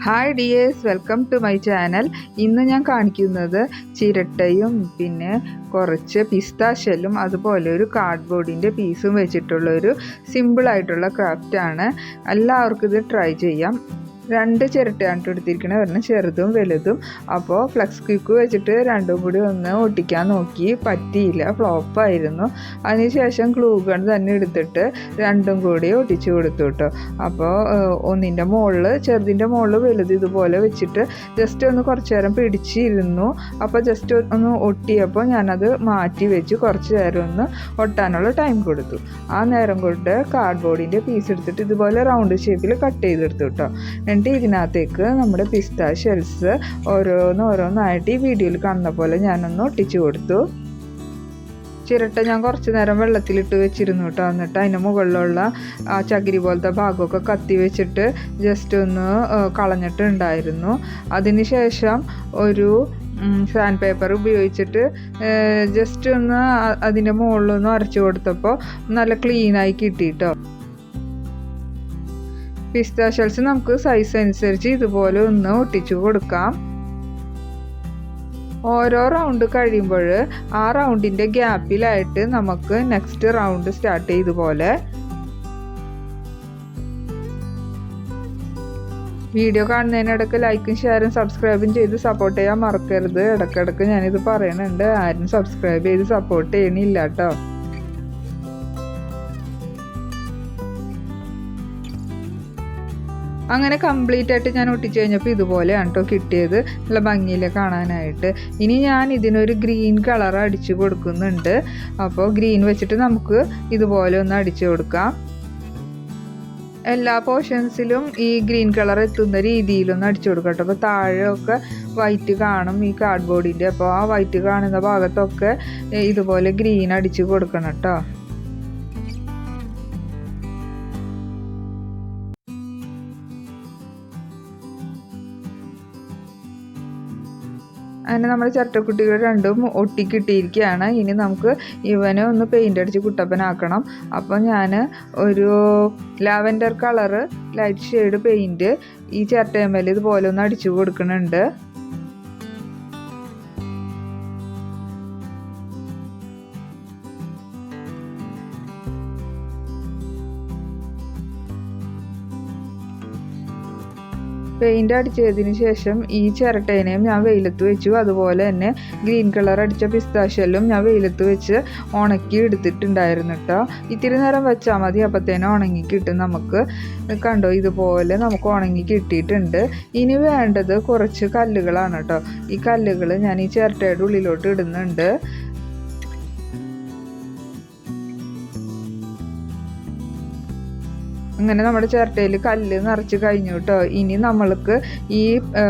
Hi dears, welcome to my channel. ഇന്ന് ഞാൻ കാണിക്കുന്നത് ചിരട്ടയും പിന്നെ കുറച്ച് പിസ്ത ഷെല്ലും അതുപോലെ ഒരു കാർഡ്ബോർഡിൻ്റെ പീസും വെച്ചിട്ടുള്ളൊരു സിമ്പിളായിട്ടുള്ള ക്രാഫ്റ്റാണ്. എല്ലാവർക്കും ഇത് ട്രൈ ചെയ്യാം. 2 ചിരട്ടയാണ് എടുത്തിരിക്കുന്നത്, ഒരെണ്ണം ചെറുതും വലുതും. അപ്പോൾ ഫ്ലക്സ് ക്വിക്ക് വെച്ചിട്ട് രണ്ടും കൂടി ഒന്ന് ഒട്ടിക്കാൻ നോക്കി, പറ്റിയില്ല, ഫ്ലോപ്പായിരുന്നു. അതിനുശേഷം ഗ്ലൂ ഗൺ തന്നെ എടുത്തിട്ട് രണ്ടും കൂടി ഒട്ടിച്ചു കൊടുത്തു കേട്ടോ. അപ്പോൾ ഒന്നിൻ്റെ മുകളിൽ, ചെറുതിൻ്റെ മുകളിൽ വലുത് ഇതുപോലെ വെച്ചിട്ട് ജസ്റ്റ് ഒന്ന് കുറച്ച് നേരം പിടിച്ചിരുന്നു. അപ്പോൾ ജസ്റ്റ് ഒന്ന് ഒട്ടിയപ്പോൾ ഞാനത് മാറ്റി വെച്ച് കുറച്ച് നേരം ഒന്ന് ഒട്ടാനുള്ള ടൈം കൊടുത്തു. ആ നേരം കൊണ്ട് കാർഡ്ബോർഡിൻ്റെ പീസ് എടുത്തിട്ട് ഇതുപോലെ റൗണ്ട് ഷേപ്പിൽ കട്ട് ചെയ്തെടുത്തു കേട്ടോ. ഇതിനകത്തേക്ക് നമ്മുടെ പിസ്ത ഷെൽസ് ഓരോന്നായിട്ട് ഈ വീഡിയോയിൽ കാണുന്ന പോലെ ഞാനൊന്ന് ഒട്ടിച്ചു കൊടുത്തു. ചിരട്ട ഞാൻ കുറച്ച് നേരം വെള്ളത്തിലിട്ട് വെച്ചിരുന്നു കേട്ടോ. എന്നിട്ട് അതിൻ്റെ മുകളിലുള്ള ആ ചകിരി പോലത്തെ ഭാഗമൊക്കെ കത്തി വെച്ചിട്ട് ജസ്റ്റ് ഒന്ന് കളഞ്ഞിട്ടുണ്ടായിരുന്നു. അതിന് ശേഷം ഒരു സാൻഡ് പേപ്പർ ഉപയോഗിച്ചിട്ട് ജസ്റ്റ് ഒന്ന് അതിൻ്റെ മുകളിലൊന്ന് അരച്ചു കൊടുത്തപ്പോൾ നല്ല ക്ലീനായി കിട്ടിയിട്ടോ. പിസ്ത ഷെൽസ് നമുക്ക് സൈസ് അനുസരിച്ച് ഇതുപോലെ ഒന്ന് ഒട്ടിച്ചു കൊടുക്കാം. ഓരോ റൗണ്ട് കഴിയുമ്പോൾ ആ റൗണ്ടിൻ്റെ ഗ്യാപ്പിലായിട്ട് നമുക്ക് നെക്സ്റ്റ് റൗണ്ട് സ്റ്റാർട്ട് ചെയ്തുപോലെ. വീഡിയോ കാണുന്നതിനിടയ്ക്ക് ലൈക്കും ഷെയറും സബ്സ്ക്രൈബും ചെയ്ത് സപ്പോർട്ട് ചെയ്യാൻ മറക്കരുത്. ഇടയ്ക്കിടയ്ക്ക് ഞാനിത് പറയുന്നുണ്ട്, ആരും സബ്സ്ക്രൈബ് ചെയ്ത് സപ്പോർട്ട് ചെയ്യണില്ല കേട്ടോ. അങ്ങനെ കംപ്ലീറ്റ് ആയിട്ട് ഞാൻ ഒട്ടിച്ച് കഴിഞ്ഞപ്പോൾ ഇതുപോലെയാണ് കേട്ടോ കിട്ടിയത്, നല്ല ഭംഗിയിൽ കാണാനായിട്ട്. ഇനി ഞാൻ ഇതിനൊരു ഗ്രീൻ കളർ അടിച്ചു കൊടുക്കുന്നുണ്ട്. അപ്പോൾ ഗ്രീൻ വെച്ചിട്ട് നമുക്ക് ഇതുപോലെ ഒന്ന് അടിച്ചു കൊടുക്കാം. എല്ലാ പോർഷൻസിലും ഈ ഗ്രീൻ കളർ എത്തുന്ന രീതിയിലൊന്ന് അടിച്ചു കൊടുക്കാം കേട്ടോ. അപ്പോൾ താഴെയൊക്കെ വൈറ്റ് കാണും ഈ കാർഡ്ബോർഡിൻ്റെ. അപ്പോൾ ആ വൈറ്റ് കാണുന്ന ഭാഗത്തൊക്കെ ഇതുപോലെ ഗ്രീൻ അടിച്ചു കൊടുക്കണം കേട്ടോ. അങ്ങനെ നമ്മുടെ ചിരട്ടക്കുട്ടികൾ രണ്ടും ഒട്ടിക്കിട്ടിയിരിക്കുകയാണ്. ഇനി നമുക്ക് ഇവനെ ഒന്ന് പെയിൻ്റ് അടിച്ച് കുട്ടപ്പനാക്കണം. അപ്പോൾ ഞാൻ ഒരു lavender colour light shade paint ഈ ചിരട്ടയമേൽ ഇതുപോലെ ഒന്ന് അടിച്ചു കൊടുക്കുന്നുണ്ട്. പെയിൻ്റ് അടിച്ചതിന് ശേഷം ഈ ചിരട്ടേനെയും ഞാൻ വെയിലത്ത് വെച്ചു. അതുപോലെ തന്നെ ഗ്രീൻ കളർ അടിച്ച പിസ്ത ഷെല്ലും ഞാൻ വെയിലത്ത് വെച്ച് ഉണക്കി എടുത്തിട്ടുണ്ടായിരുന്നു കേട്ടോ. ഇത്തിരി നേരം വെച്ചാൽ മതി, അപ്പോഴത്തേനും ഉണങ്ങി കിട്ടും. നമുക്ക് കണ്ടോ, ഇതുപോലെ നമുക്ക് ഉണങ്ങി കിട്ടിയിട്ടുണ്ട്. ഇനി വേണ്ടത് കുറച്ച് കല്ലുകളാണ് കേട്ടോ. ഈ കല്ലുകൾ ഞാൻ ഈ ചിരട്ടയുടെ ഉള്ളിലോട്ട് ഇടുന്നുണ്ട്. അങ്ങനെ നമ്മുടെ ചിരട്ടയിൽ കല്ല് നിറച്ച് കഴിഞ്ഞു കേട്ടോ. ഇനി നമ്മൾക്ക് ഈ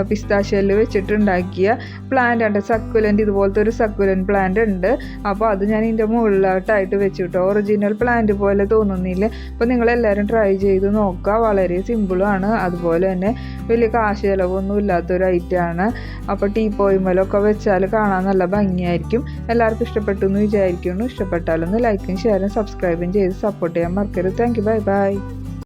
പിസ്ത ഷെല്ല് വെച്ചിട്ടുണ്ടാക്കിയ പ്ലാന്റ് ഉണ്ട്, സക്കുലൻ്റ്, ഇതുപോലത്തെ ഒരു സക്കുലൻ്റ് പ്ലാന്റ് ഉണ്ട്. അപ്പോൾ അത് ഞാൻ ഇതിൻ്റെ മുകളിലോട്ടായിട്ട് വെച്ചു കേട്ടോ. ഒറിജിനൽ പ്ലാന്റ് പോലെ തോന്നുന്നില്ല. അപ്പോൾ നിങ്ങളെല്ലാവരും ട്രൈ ചെയ്ത് നോക്കുക. വളരെ സിമ്പിളാണ്, അതുപോലെ തന്നെ വലിയ കാശ് ചിലവൊന്നും ഇല്ലാത്തൊരു ഐറ്റമാണ്. അപ്പോൾ ടീപ്പോയിമലൊക്കെ വെച്ചാൽ കാണാൻ നല്ല ഭംഗിയായിരിക്കും. എല്ലാവർക്കും ഇഷ്ടപ്പെട്ടു എന്ന് വിചാരിക്കുന്നു. ഇഷ്ടപ്പെട്ടാലൊന്ന് ലൈക്കും ഷെയറും സബ്സ്ക്രൈബും ചെയ്ത് സപ്പോർട്ട് ചെയ്യാൻ മറക്കരുത്. Thank you, bye bye.